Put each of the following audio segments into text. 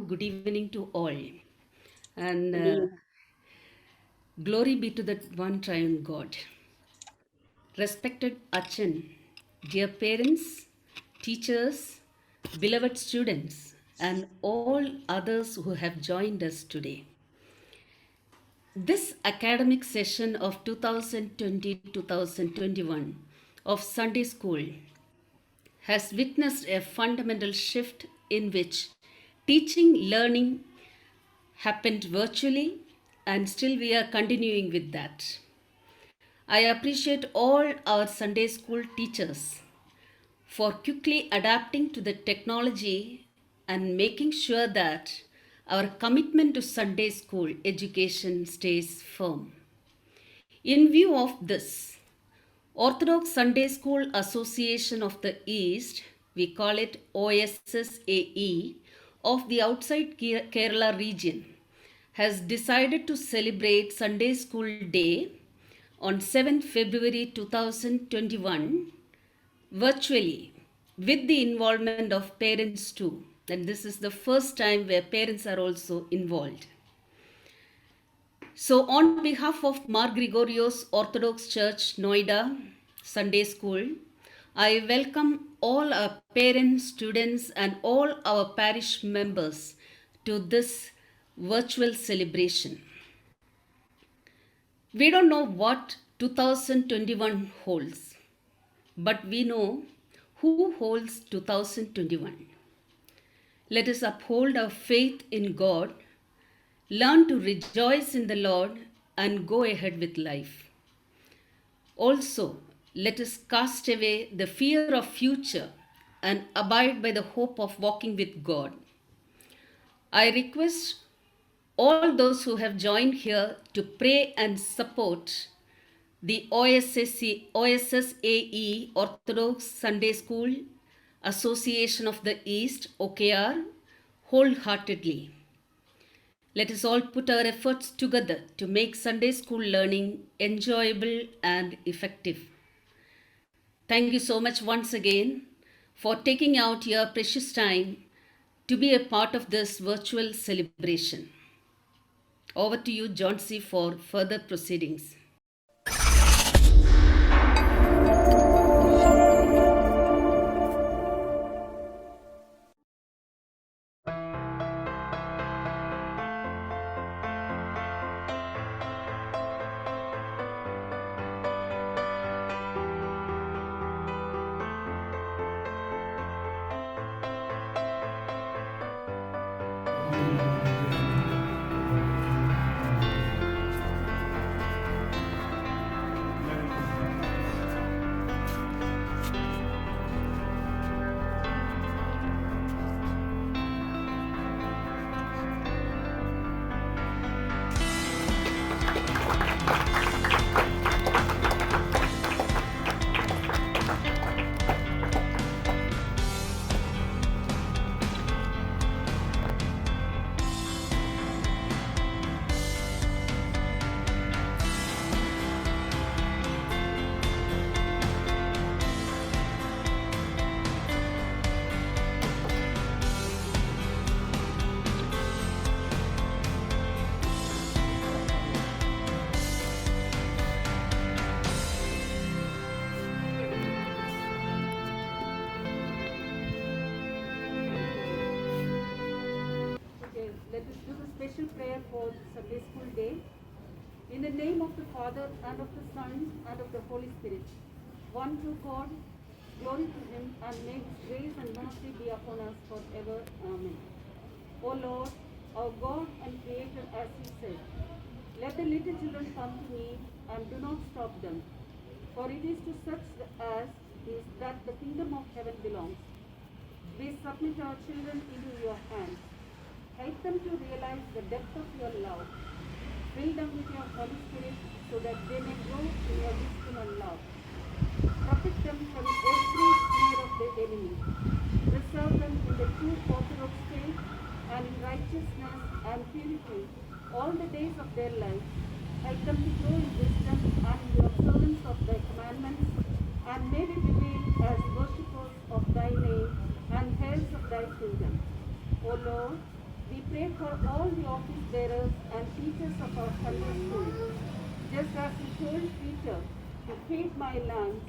good evening to all. And Good evening. glory be to the one triune God. Respected Achan, dear parents, teachers, beloved students, and all others who have joined us today. This academic session of 2020-2021 of Sunday School has witnessed a fundamental shift in which teaching, learning happened virtually, and still we are continuing with that. I appreciate all our Sunday school teachers for quickly adapting to the technology and making sure that our commitment to Sunday school education stays firm. In view of this, Orthodox Sunday School Association of the East, we call it OSSAE, of the outside Kerala region, has decided to celebrate Sunday School Day on 7th February 2021 virtually with the involvement of parents too. And this is the first time where parents are also involved. So, on behalf of Mar Gregorios Orthodox Church, Noida Sunday School, I welcome all our parents, students, and all our parish members to this virtual celebration. We don't know what 2021 holds, but we know who holds 2021. Let us uphold our faith in God, learn to rejoice in the Lord, and go ahead with life. Also, let us cast away the fear of future and abide by the hope of walking with God. I request all those who have joined here to pray and support the OSSAE Orthodox Sunday School Association of the East, OKR, wholeheartedly. Let us all put our efforts together to make Sunday school learning enjoyable and effective. Thank you so much once again for taking out your precious time to be a part of this virtual celebration. Over to you, John C., for further proceedings. Okay, let us do the special prayer for Sunday School Day. In the name of the Father, and of the Son, and of the Holy Spirit, one true God, glory to Him, and may His grace and mercy be upon us forever. Amen. O Lord, our God and Creator, as He said, let the little children come to me, and do not stop them, for it is to such as is that the kingdom of heaven belongs. We submit our children into your hands. Help them to realize the depth of your love. Fill them with your Holy Spirit so that they may grow in your wisdom and love. Protect them from every snare of the enemy. Preserve them in the true Orthodox faith and in righteousness and purity all the days of their life. Help them to grow in wisdom and in the observance of thy commandments, and may they remain as worshippers of thy name and heirs of thy kingdom. O Lord, We pray for all the office bearers and teachers of our Sunday school. Just as you told Peter to feed my lambs,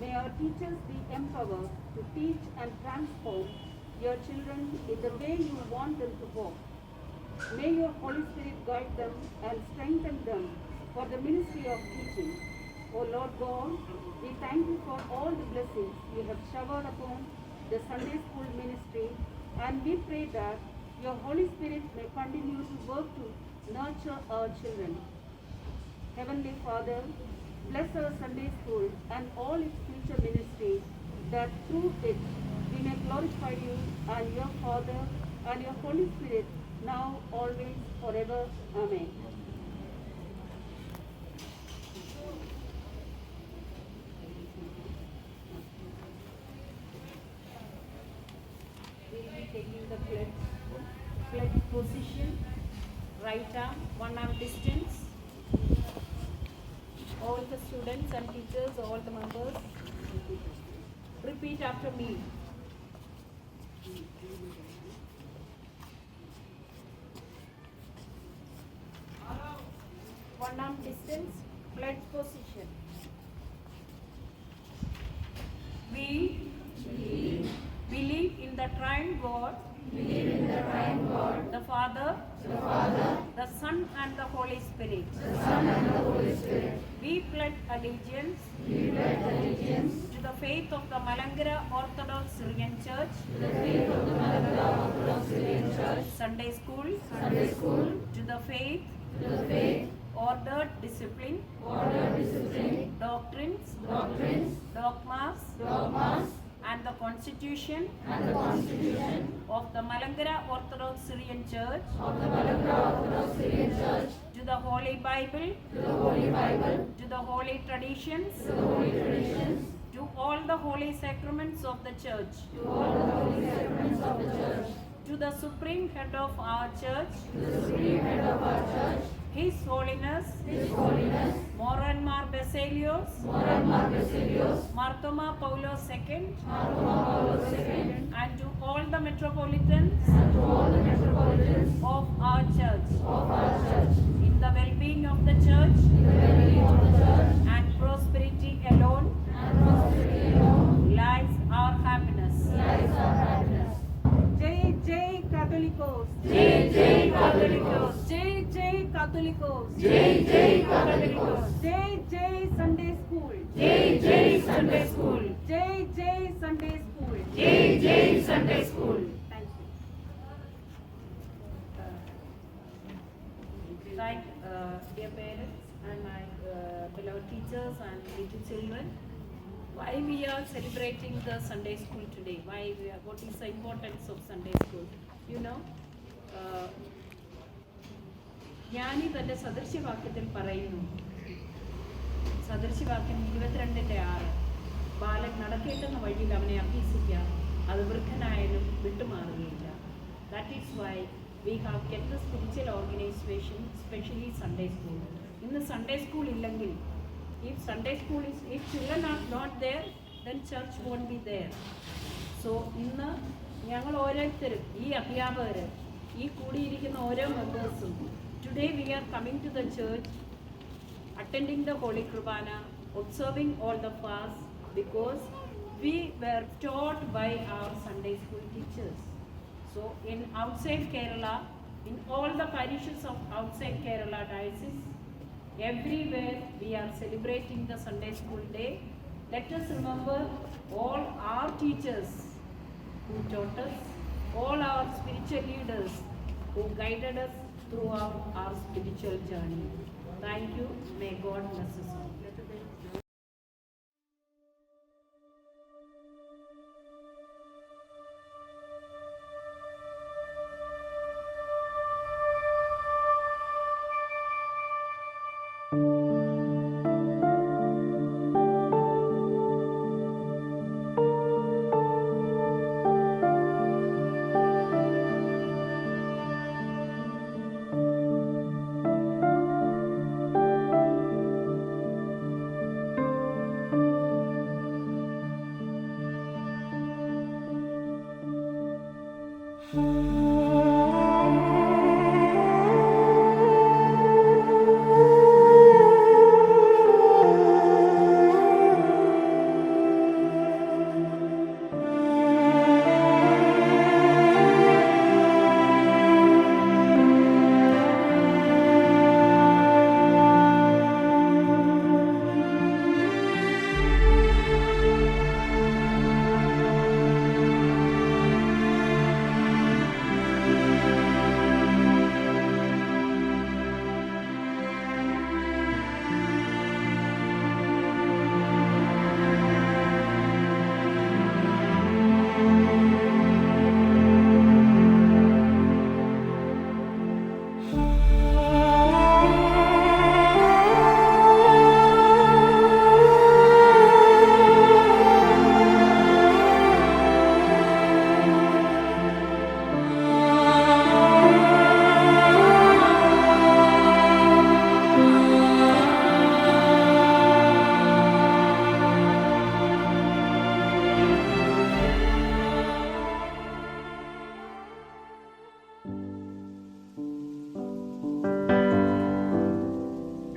may our teachers be empowered to teach and transform your children in the way you want them to walk. May your Holy Spirit guide them and strengthen them for the ministry of teaching. O Lord God, we thank you for all the blessings you have showered upon the Sunday school ministry, and we pray that your Holy Spirit may continue to work to nurture our children. Heavenly Father, bless our Sunday school and all its future ministry, that through it we may glorify you and your Father and your Holy Spirit, now, always, forever. Amen. We will be taking the pledge position, right arm, 1 arm distance. All the students and teachers, all the members, repeat after me. One arm distance, pledge position. We believe in the triune God, the Father, the Son and the Holy Spirit. We pledge allegiance to the faith of the Malangara Orthodox Syrian Church, Sunday School, to the faith, ordered discipline, doctrines, dogmas, and the Constitution of the Malangara Orthodox Syrian Church, to the Holy Bible, to the holy traditions, to all the holy sacraments of the Church, to the Supreme Head of our Church, His Holiness, Moranmar Baselios, Marthoma Paulos II, and to all the metropolitans of our Church, in the well-being of the Church and prosperity alone lies our happiness. Jai Jai Catholicos, Jai Jai Catholicos, Jai Jai Catholicos, Jai Jai Catholicos, Jai Jai Sunday School, Jai Jai Sunday School, Jai Jai Sunday School, Jai Jai Sunday School. Thank you. Thank dear parents and my beloved teachers and little children. Why we are celebrating the Sunday school today? What is the importance of Sunday school? You know, ജ്ഞാനി തൻ്റെ സദൃശ്യവാക്യത്തിൽ പറയുന്നു, സദൃശ്യവാക്യം 22:6, ബാലൻ നടക്കേണ്ടുന്ന വഴിയിൽ അവനെ അഭ്യസിക്കുക, അത് വൃദ്ധനായാലും വിട്ടുമാറുകയില്ല. That is why we have kept the spiritual organization, especially Sunday school. ഇന്ന് Sunday school ഇല്ലെങ്കിൽ, if children are not there, then church won't be there. So ഇന്ന് ഞങ്ങൾ ഓരോരുത്തരും, ഈ അധ്യാപകർ, ഈ കൂടിയിരിക്കുന്ന ഓരോ മെമ്പേഴ്സും, today we are coming to the church, attending the Holy Kurbana, observing all the fasts, because we were taught by our Sunday school teachers. So in outside Kerala, in all the parishes of outside Kerala diocese, everywhere we are celebrating the Sunday school day. Let us remember all our teachers who taught us, all our spiritual leaders who guided us throughout our spiritual journey. Thank you. May God bless us all.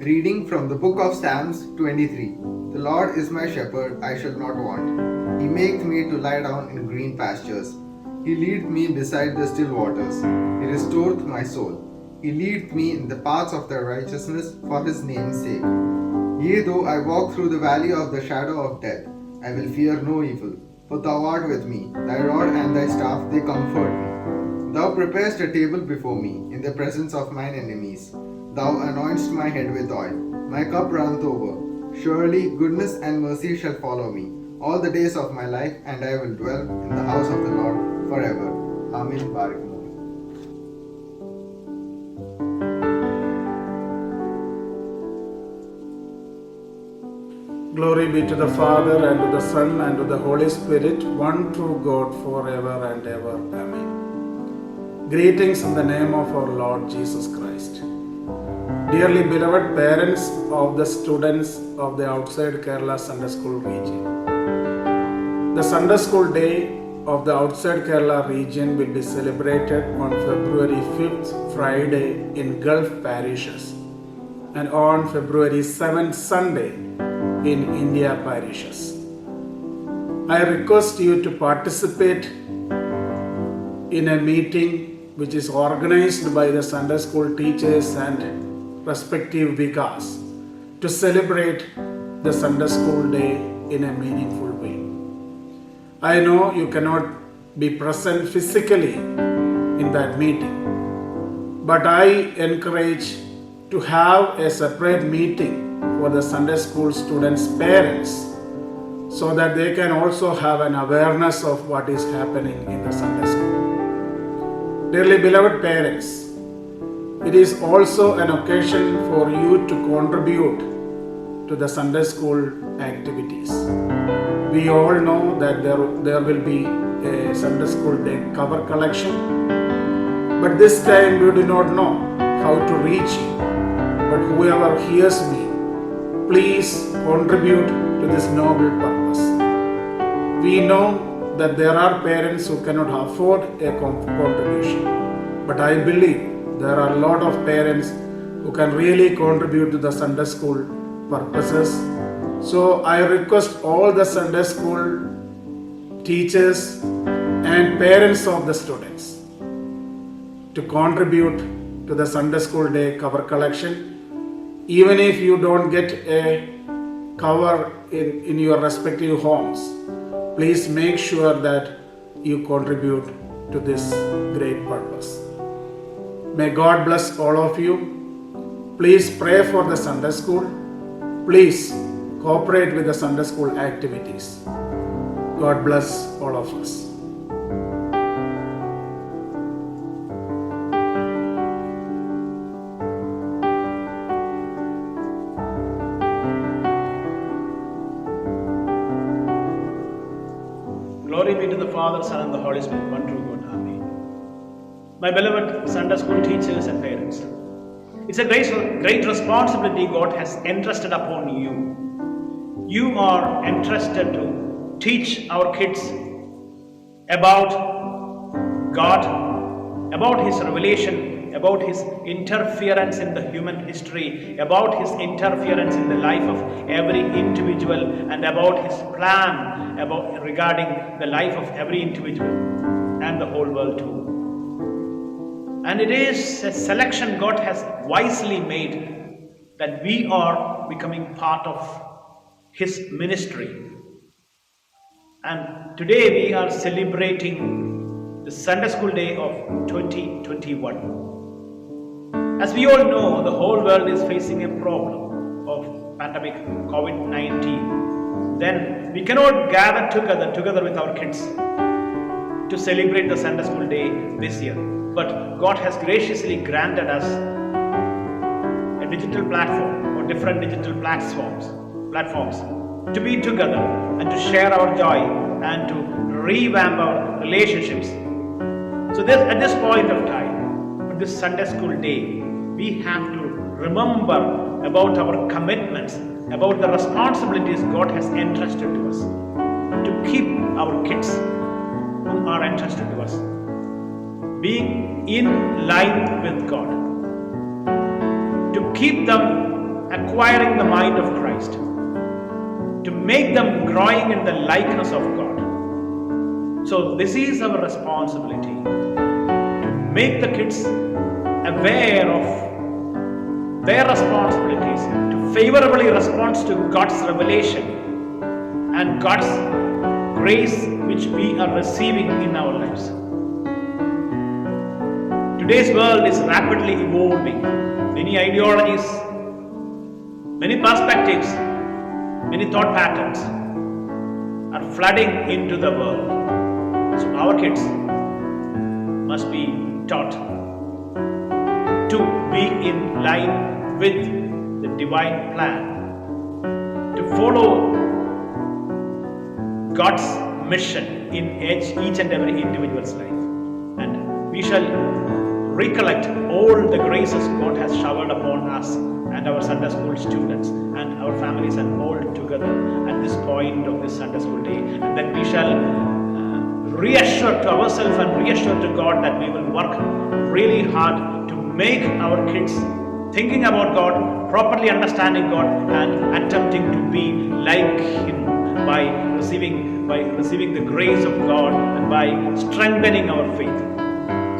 Reading from the book of Psalms 23. The Lord is my shepherd, I shall not want. He maketh me to lie down in green pastures. He leadeth me beside the still waters. He restoreth my soul. He leadeth me in the paths of the righteousness for his name's sake. Yea, though I walk through the valley of the shadow of death, I will fear no evil, for thou art with me. Thy rod and thy staff, they comfort me. Thou preparest a table before me in the presence of mine enemies. Thou anointest my head with oil. My cup runneth over. Surely goodness and mercy shall follow me all the days of my life, and I will dwell in the house of the Lord forever. Amen. Barak. Glory be to the Father, and to the Son, and to the Holy Spirit, one true God, forever and ever. Amen. Greetings in the name of our Lord Jesus Christ. Dearly beloved parents of the students of the outside Kerala Sunday School region. The Sunday School Day of the outside Kerala region will be celebrated on February 5th, Friday in Gulf parishes, and on February 7th, Sunday in India parishes. I request you to participate in a meeting which is organized by the Sunday School teachers and respective vicars to celebrate the Sunday School Day in a meaningful way. I know you cannot be present physically in that meeting, but I encourage to have a separate meeting for the Sunday School students' parents, so that they can also have an awareness of what is happening in the Sunday school. Dearly beloved parents, it is also an occasion for you to contribute to the Sunday school activities. We all know that there will be a Sunday school day cover collection, but this time we do not know how to reach you. But whoever hears me, please contribute to this noble purpose. We know that there are parents who cannot afford a contribution, but I believe there are a lot of parents who can really contribute to the Sunday school purposes. So I request all the Sunday school teachers and parents of the students to contribute to the Sunday school day cover collection. Even if you don't get a cover in your respective homes, please make sure that you contribute to this great purpose. May God bless all of you. Please pray for the Sunday school. Please cooperate with the Sunday school activities. God bless all of us. Glory be to the Father, Son, and the Holy Spirit, one true God. Amen. My beloved Sunday school teachers and parents, it's a great responsibility God has entrusted upon you. You are entrusted to teach our kids about God, about His revelation, about His interference in the human history, about His interference in the life of every individual, and about His plan regarding the life of every individual and the whole world too. And it is a selection God has wisely made that we are becoming part of His ministry. And today we are celebrating the Sunday School Day of 2021. As we all know, the whole world is facing a problem of pandemic COVID-19. Then we cannot gather together with our kids to celebrate the Sunday School Day this year. But God has graciously granted us a digital platform or different digital platforms to be together and to share our joy and to revamp our relationships. So at this point of time, for this Sunday School Day, we have to remember about our commitments, about the responsibilities God has entrusted to us, to keep our kids whom are entrusted to us being in line with God, to keep them acquiring the mind of Christ, to make them growing in the likeness of God. So this is our responsibility, to make the kids aware of their responsibilities, to favorably respond to God's revelation and God's grace which we are receiving in our lives. Today's world is rapidly evolving. Many ideologies, many perspectives, many thought patterns are flooding into the world. So our kids must be taught to be in line with the divine plan, to follow God's mission in each and every individual's life. And we shall recollect all the graces God has showered upon us and our Sunday school students and our families and all together at this point of this Sunday school day. And then we shall reassure to ourselves and reassure to God that we will work really hard to make our kids thinking about God, properly understanding God, and attempting to be like Him by receiving the grace of God and by strengthening our faith.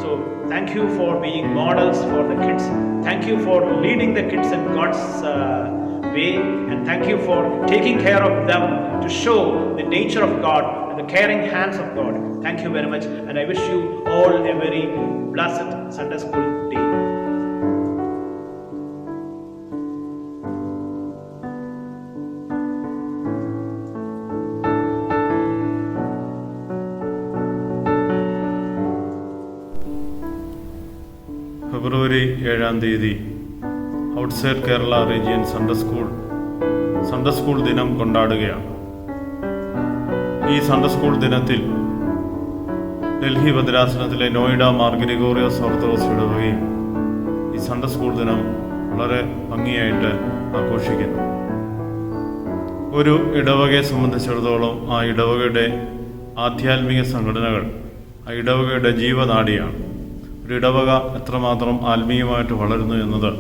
So thank you for being models for the kids. Thank you for leading the kids in God's way, and thank you for taking care of them to show the nature of God and the caring hands of God. Thank you very much, and I wish you all a very blessed Sunday school day. ഫെബ്രുവരി 7-ാം തീയതി outside Kerala region Sunday school ദിനം കൊണ്ടാടുകയാണ്. ഈ Sunday school ദിനത്തിൽ Delhi ഭദ്രാസനത്തിലെ Noida Mar Gregorios orthodox ഇടവകയും ഈ Sunday school ദിനം വളരെ ഭംഗിയായിട്ട് ആഘോഷിക്കുന്നു. ഒരു ഇടവകയെ സംബന്ധിച്ചിടത്തോളം ആ ഇടവകയുടെ ആധ്യാത്മിക സംഘടനകൾ ആ ഇടവകയുടെ ജീവനാഡിയാണ്. ഒരു ഇടവക എത്രമാത്രം ആത്മീയമായിട്ട് വളരുന്നു എന്നത്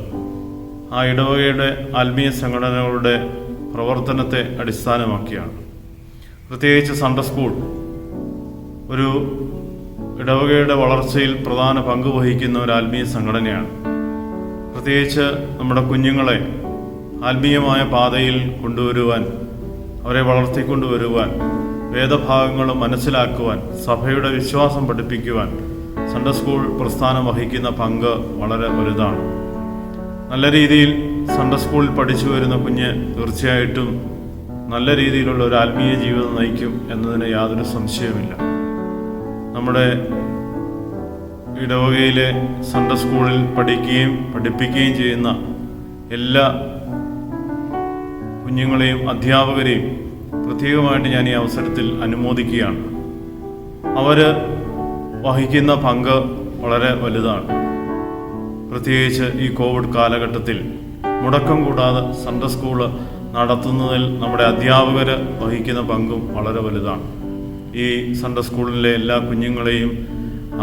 ആ ഇടവകയുടെ ആത്മീയ സംഘടനകളുടെ പ്രവർത്തനത്തെ അടിസ്ഥാനമാക്കിയാണ്. പ്രത്യേകിച്ച് സൺഡേ സ്കൂൾ ഒരു ഇടവകയുടെ വളർച്ചയിൽ പ്രധാന പങ്ക് വഹിക്കുന്ന ഒരു ആത്മീയ സംഘടനയാണ്. പ്രത്യേകിച്ച് നമ്മുടെ കുഞ്ഞുങ്ങളെ ആത്മീയമായ പാതയിൽ കൊണ്ടുവരുവാൻ, അവരെ വളർത്തിക്കൊണ്ടുവരുവാൻ, വേദഭാഗങ്ങൾ മനസ്സിലാക്കുവാൻ, സഭയുടെ വിശ്വാസം പഠിപ്പിക്കുവാൻ സൺഡേ സ്കൂൾ പ്രസ്ഥാനം വഹിക്കുന്ന പങ്ക് വളരെ വലുതാണ്. നല്ല രീതിയിൽ സൺഡേ സ്കൂളിൽ പഠിച്ചു വരുന്ന കുഞ്ഞ് തീർച്ചയായിട്ടും നല്ല രീതിയിലുള്ള ഒരു ആത്മീയ ജീവിതം നയിക്കും എന്നതിന് യാതൊരു സംശയവുമില്ല. നമ്മുടെ ഇടവകയിലെ സൺഡേ സ്കൂളിൽ പഠിക്കുകയും പഠിപ്പിക്കുകയും ചെയ്യുന്ന എല്ലാ കുഞ്ഞുങ്ങളെയും അധ്യാപകരെയും പ്രത്യേകമായിട്ട് ഞാൻ ഈ അവസരത്തിൽ അനുമോദിക്കുകയാണ്. അവർ വഹിക്കുന്ന പങ്ക് വളരെ വലുതാണ്. പ്രത്യേകിച്ച് ഈ കോവിഡ് കാലഘട്ടത്തിൽ മുടക്കം കൂടാതെ സൺഡേ സ്കൂൾ നടത്തുന്നതിൽ നമ്മുടെ അധ്യാപകർ വഹിക്കുന്ന പങ്കും വളരെ വലുതാണ്. ഈ സൺഡേ സ്കൂളിലെ എല്ലാ കുഞ്ഞുങ്ങളെയും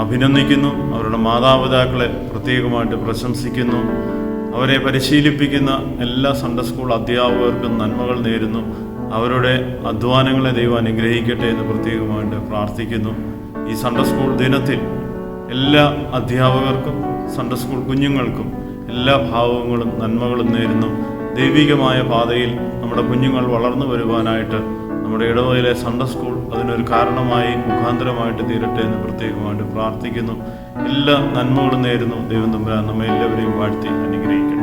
അഭിനന്ദിക്കുന്നു. അവരുടെ മാതാപിതാക്കളെ പ്രത്യേകമായിട്ട് പ്രശംസിക്കുന്നു. അവരെ പരിശീലിപ്പിക്കുന്ന എല്ലാ സൺഡേ സ്കൂൾ അധ്യാപകർക്കും നന്മകൾ നേരുന്നു. അവരുടെ അധ്വാനങ്ങളെ ദൈവം അനുഗ്രഹിക്കട്ടെ എന്ന് പ്രത്യേകമായിട്ട് പ്രാർത്ഥിക്കുന്നു. ഈ സൺഡേ സ്കൂൾ ദിനത്തിൽ എല്ലാ അധ്യാപകർക്കും സൺഡേ സ്കൂൾ കുഞ്ഞുങ്ങൾക്കും എല്ലാ ഭാവങ്ങളും നന്മകളും നേരുന്നു. ദൈവികമായ പാതയിൽ നമ്മുടെ കുഞ്ഞുങ്ങൾ വളർന്നു വരുവാനായിട്ട് നമ്മുടെ ഇടവകയിലെ സൺഡേ സ്കൂൾ അതിനൊരു കാരണമായി മുഖാന്തരമായിട്ട് തീരട്ടെ എന്ന് പ്രത്യേകമായിട്ട് പ്രാർത്ഥിക്കുന്നു. എല്ലാ നന്മകളും നേരുന്നു. ദൈവം തമ്പുരാൻ നമ്മെ എല്ലാവരെയും വാഴ്ത്തി അനുഗ്രഹിക്കട്ടെ.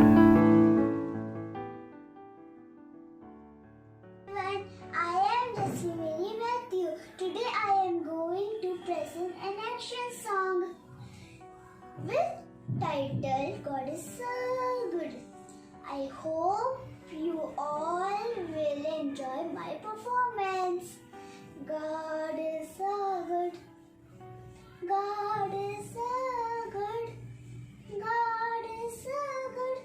Title God is so good. I hope you all will enjoy my performance. God is so good. God is so good. God is so good.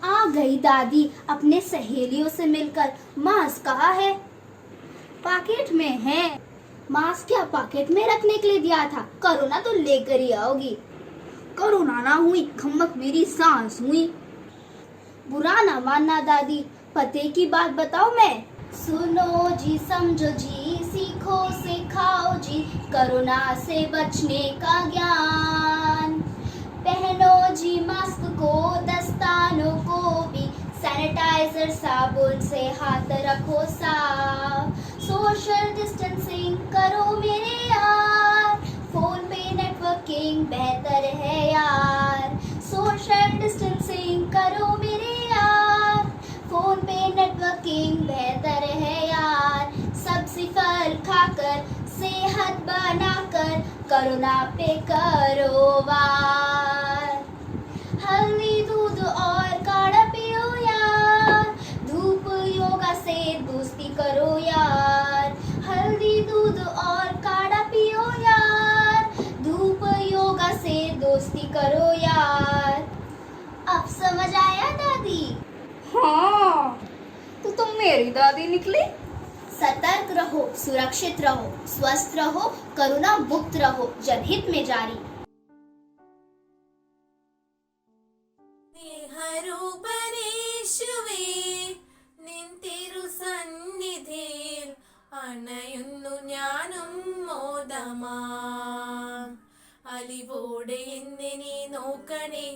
आ गई दादी अपने सहेलियों से मिलकर। मास्क कहाँ है? पॉकेट में है। मास्क क्या पॉकेट में रखने के लिए दिया था? कोरोना तो लेकर ही आओगी। कोरोना ना हुई, खमक मेरी सांस हुई। बुरा ना मानना दादी, पते की बात बताओ मैं। सुनो जी, समझो जी, सीखो सिखाओ जी, कोरोना से बचने का ज्ञान। पहनो जी मास्क को, दस्तानों को भी सैनिटाइजर साबुन से हाथ रखो साफ। सोशल डिस्टेंसिंग करो मेरे यार, फोन पे नेटवर्किंग बेहतर है यार। सोशल डिस्टेंसिंग करो मेरे यार, फोन पे नेटवर्किंग बेहतर है यार। सब्जी फल खाकर सेहत बनाकर कोरोना पे करो वार। हल्दी दूध और काढ़ा पियो यार, धूप योगा से दोस्ती करो यार। हल्दी दूध और काढ़ा पियो यार, धूप योगा से दोस्ती करो यार। अब समझ आया दादी? हाँ, तो तुम मेरी दादी निकली। सतर्क रहो, सुरक्षित रहो, स्वस्थ रहो, कोरोना मुक्त रहो, जनहित में जारी। സ്നേഹരൂപനേശുവേ, നിൻ തിരുസന്നിധിയിൽ അണയുന്നു ഞാനും മോദമാം. അലിവോടെ എന്നെ നീ നോക്കണേ,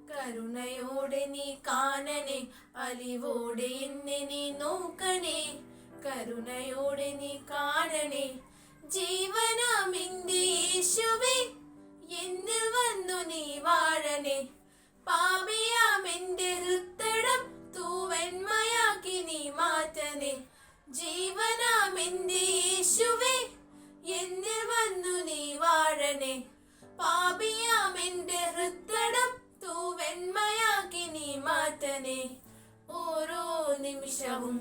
കരുണയോടെ നീ കാണണേ. അലിവോടെ എന്നെ നീ നോക്കണേ, കരുണയോടെ നീ കാണണേ. ജീവനാം എന്റെ യേശുവേ, എന്നിൽ വന്നു നീ വാഴണേ. പാപിയാം എന്റെ ഹൃത്തടം തൂവെണ്മയാക്കി നീ മാറ്റണേ. ജീവനാം എന്റെ യേശുവേ, എന്നിൽ വന്നു നീ വാഴണേ. പാപിയാം എന്റെ ഹൃത്തടം തൂവെണ്മയാക്കി നീ മാറ്റണേ. ഓരോ നിമിഷവും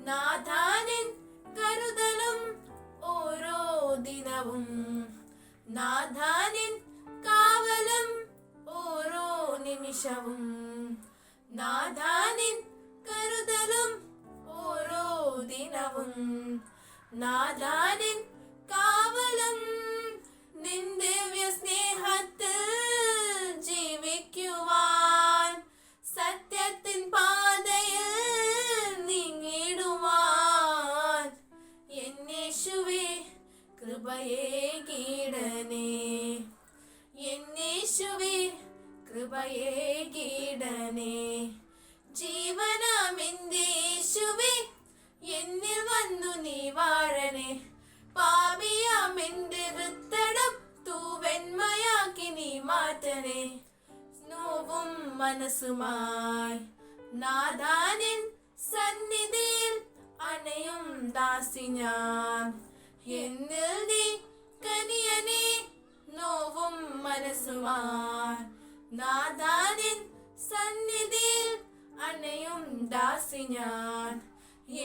നാഥാനിൻ കരുതലും, ഓരോ ദിനവും നാഥാനിൻ കാവലും. ഓരോ നിമിഷവും നാഥാനിൻ കരുതലും, ഓരോ ദിനവും നാഥാനിൻ കാവലും. നിൻ ദിവ്യ സ്നേഹത്തിൽ ജീവിക്കുവാൻ, സത്യത്തിൻ പാതയിൽ നീങ്ങിടുവാൻ എന്നേശുവേ കൃപയേകിടണേ. എന്നേശുവേ കൃപയേകിടണേ. ജീവനാം എന്റെ യേശുവേ, എന്നിൽ വന്നു നീ വാഴണേ. പാപിയാം എന്റെ ഹൃത്തടം തൂവെണ്മയാക്കി നീ മാറ്റണേ. നോവും മനസ്സുമായി നാഥാനിൻ സന്നിധിയിൽ അണയും ദാസി ഞാൻ. എന്നിൽ നീ കനിയനേ, നോവും മനസ്സുമായി നാഥാനിൻ സന്നിധിയിൽ അണയും ദാസി ഞാൻ.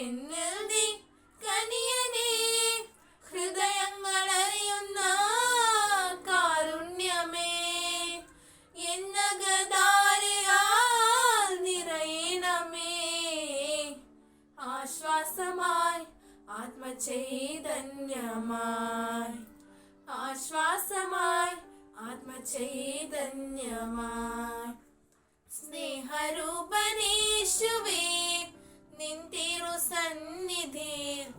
എന്നിൽ നീ കനിയനേ, ഹൃദയങ്ങളറിയുന്ന കാരുണ്യമേ, എന്നകധാരയാൽ നിറയണമേ. ആശ്വാസമായി ആത്മചൈതന്യമായി, ആശ്വാസമായി ആത്മചൈതന്യമായി. സ്നേഹരൂപനേശുവേ, നിൻ തിരുസന്നിധിയിൽ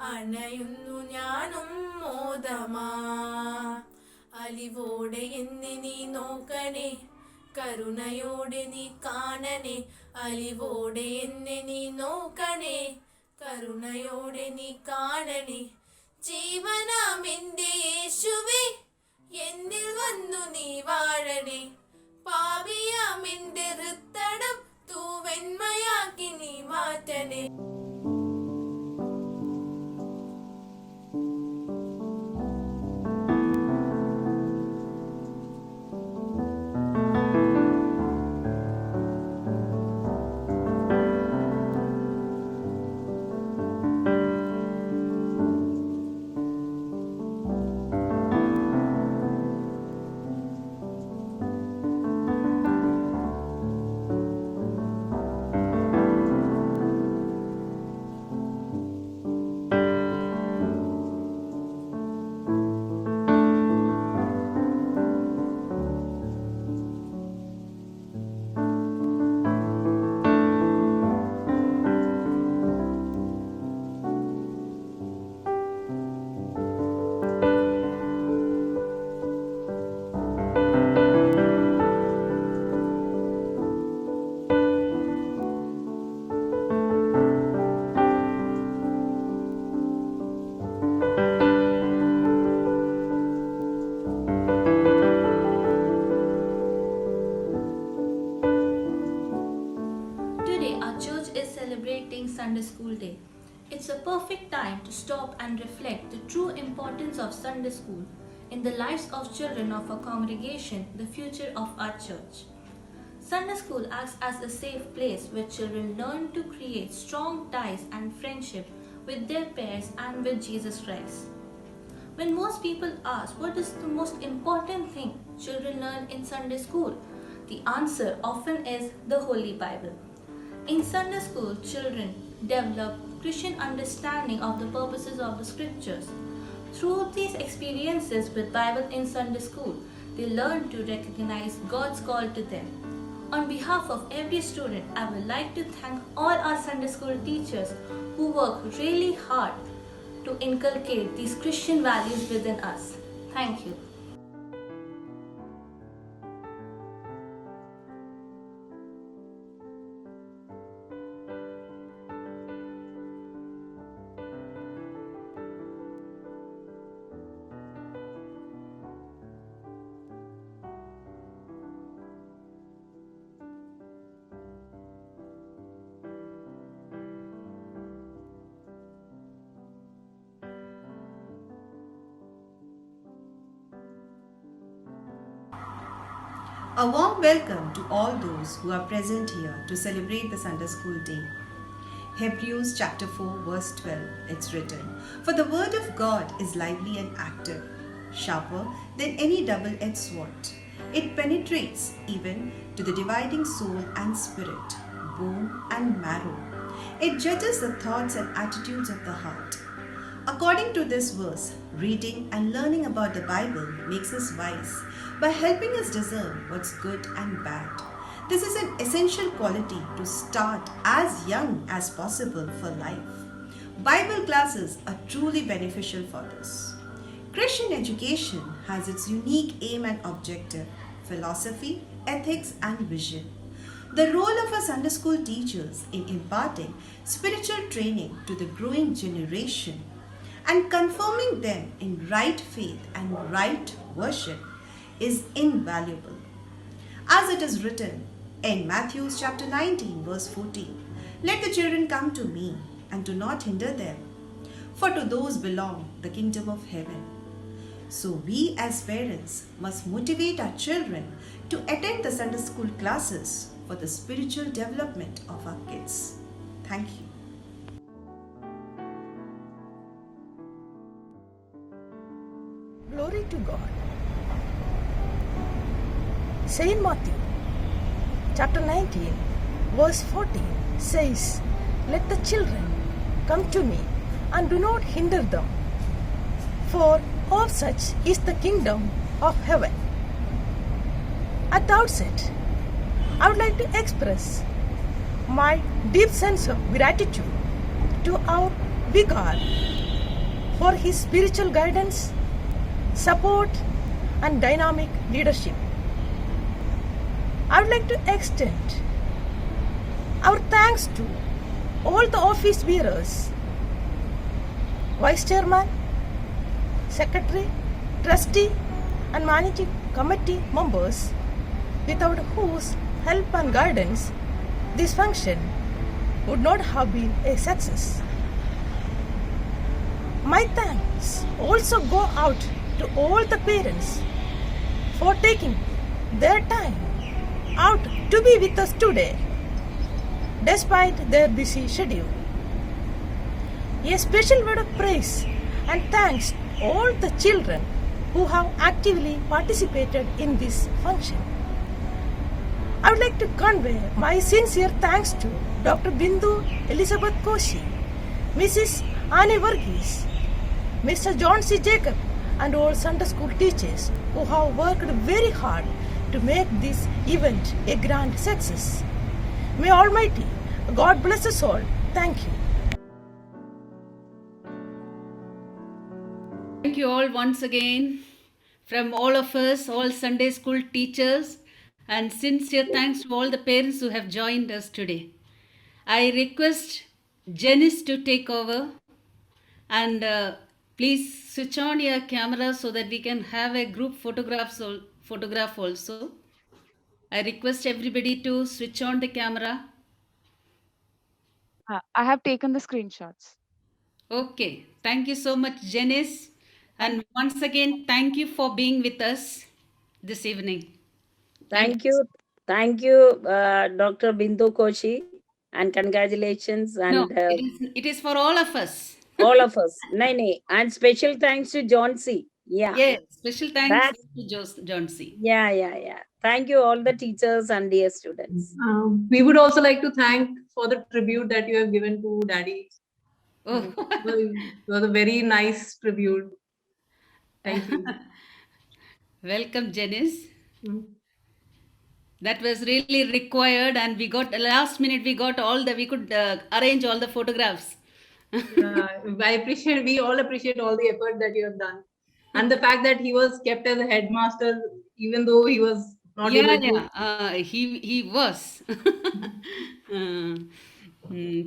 അണയുന്നു ഞാനും മോദമാ. അലിവോടെ എന്നെ നീ നോക്കണേ, കരുണയോടെ നീ കാണണേ. അലിവോടെ എന്നെ നീ നോക്കണേ, കരുണയോടെ നീ കാണണേ. ജീവനാം എന്റെ യേശുവേ, എന്നിൽ വന്നു നീ വാഴണേ. പാപിയാം എന്റെ ഹൃത്തടം തൂവെണ്മയാക്കി നീ മാറ്റണേ. celebrating Sunday School Day. It's a perfect time to stop and reflect the true importance of Sunday School in the lives of children of our congregation, the future of our church. Sunday School acts as a safe place where children learn to create strong ties and friendship with their parents and with Jesus Christ. When most people ask what is the most important thing children learn in Sunday school, the answer often is the Holy Bible. In Sunday school, children develop Christian understanding of the purposes of the scriptures. Through these experiences with Bible in Sunday school, they learn to recognize God's call to them. On behalf of every student, I would like to thank all our Sunday school teachers who work really hard to inculcate these Christian values within us. Thank you. A warm welcome to all those who are present here to celebrate the Sunday School Day. Hebrews chapter 4 verse 12, it's written, "For the word of God is lively and active, sharper than any double-edged sword. It penetrates even to the dividing soul and spirit, bone and marrow. It judges the thoughts and attitudes of the heart." According to this verse, reading and learning about the Bible makes us wise by helping us discern what's good and bad. This is an essential quality to start as young as possible for life. Bible classes are truly beneficial for this. Christian education has its unique aim and objective, philosophy, ethics, and vision. The role of our Sunday school teachers in imparting spiritual training to the growing generation and confirming them in right faith and right worship is invaluable. As it is written in Matthew chapter 19 verse 14, "Let the children come to me and do not hinder them, for to those belong the kingdom of heaven." So we as parents must motivate our children to attend the Sunday school classes for the spiritual development of our kids. Thank you. Glory to God. Saint Matthew chapter 19 verse 14 says, "Let the children come to me and do not hinder them, for of such is the kingdom of heaven." At the outset, I would like to express my deep sense of gratitude to our vicar for his spiritual guidance, support, and dynamic leadership. I would like to extend our thanks to all the office bearers, vice chairman, secretary, trustee, and managing committee members, without whose help and guidance this function would not have been a success. My thanks also go out to all the parents for taking their time out to be with us today, despite their busy schedule. A special word of praise and thanks to all the children who have actively participated in this function. I would like to convey my sincere thanks to Dr. Bindu Elizabeth Koshi, Mrs. Annie Varghese, Mr. John C. Jacob, and all Sunday school teachers who have worked very hard to make this event a grand success. May Almighty God bless us all. Thank you. Thank you all once again from all of us, all Sunday school teachers, and sincere thanks to all the parents who have joined us today. I request Janice to take over, and please switch on your camera so that we can have a group photograph also. I request everybody to switch on the camera. I have taken the screenshots. Okay, thank you so much, Janice. And once again, thank you for being with us this evening. Thank you. Thank you, Dr. Bindu Koshi, and congratulations No, and it is for all of us. all of us. Naini, and special thanks to John C. Yeah. Yes, special thanks That's, to John C. yeah. Thank you, all the teachers and dear students. We would also like to thank for the tribute that you have given to Daddy. Oh. It was a very nice tribute. Thank you. Welcome, Janice. Mm. That was really required, and we got last minute. We got we could arrange all the photographs. We all appreciate all the effort that you have done, and the fact that he was kept as a headmaster, even though he was not able to. He was.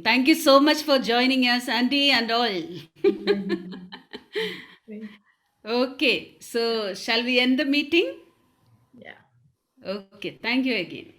Thank you so much for joining us, Andy and all. Okay, so shall we end the meeting? Yeah. Okay, thank you again.